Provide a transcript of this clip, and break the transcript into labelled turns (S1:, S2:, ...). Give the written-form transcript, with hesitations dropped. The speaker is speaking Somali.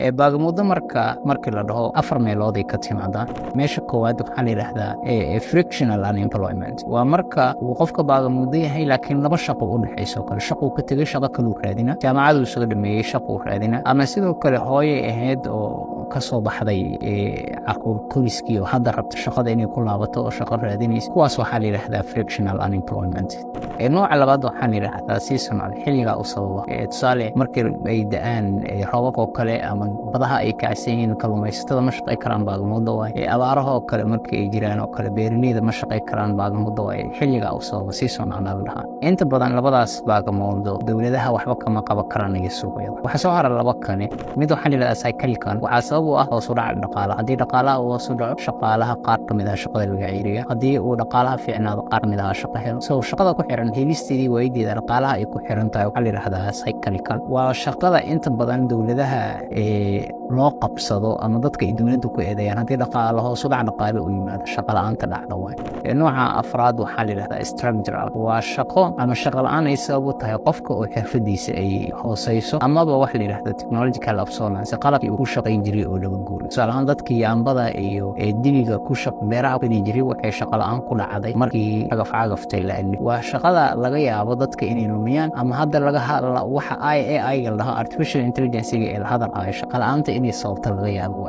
S1: baagamuuddo markii la dhaho 4 meelood ay ka timaadaan. Meesha koowaad waxaa la yiraahdaa frictional unemployment. Waa marka uu qofka baagamuuddo yahay laakiin laba shaqo u dhaxayso kale. Shaqo ka tagay shaqo kale uu raadina. Jaamacadu soo dhameeyay shaqo uu raadina. Ama sidoo kale hooyay ahayd oo ka soo baxday caruur koriskii oo hadda rabta shaqada inay ku laabato oo shaqo raadinaysa. Kuwaas waxaa la yiraahdaa frictional unemployment. Nooca labaad waxaa la yiraahdaa seasonal, xilliga u sababa. Tusaale markii ay da'aan roobab oo kale ama badaha ay kacsan yihiin kalluumaysatada ma shaqay karaan baagamuuddo waay. Abaaraha oo kale markii ay jiraan oo kale beeraleyda ma shaqay karaan baagamuuddo waay. Xilliga u sababa seasonal la dhahaa. Inta badan labadaas baagamuuddo dawladaha waxba kama qaban karaan iyo suuqyada. Waxa soo haray laba kane. Mid waxaa la yiraahdaa cyclical. Waxaa sabab u ah hoos u dhaca dhaqaalaha. Haddii dhaqaalaha uu hoos u dhaco, shaqaalaha qaar ka mid ah shaqada laga ciriyo. Haddii uu dhaqaalaha fiicnaado, qaar mid ah shaqo helo. Shaqada ku xiran helisteedii waydiida dhaqaalaha ay ku xiran tahay waxaa la yiraahdaa cyclical. Waa shaqada inta badan dawladaha loo qabsado ama dadka ay dawladdu ku eedeeyaan haddii dhaqaalaha hoos u dhac dhaqaale u yimaado shaqo la'aanta dhacdo waay. Nooca afraad waxaa la yiraahdaa structural. Waa shaqo ama shaqo la'aan ay sabab u tahay qofka oo xirfadiisa ay hooseyso amaba waxa la yiraahdo technological obsolescence, qalabkii uu ku shaqayn jiray oo laga guuray. Tusaale ahaan dadkii yaambada iyo diliga ku beeraha ku jiray waxay shaqo la'aan ku dhacday markii cagaf-cagaftay la alif. Waa shaqada laga yaabo dadka inay lumiyaan ama hadda waxa AI la dhaho artificial intelligence ee la hadal ay shaqo la'aanta inay sababto laga yaabo.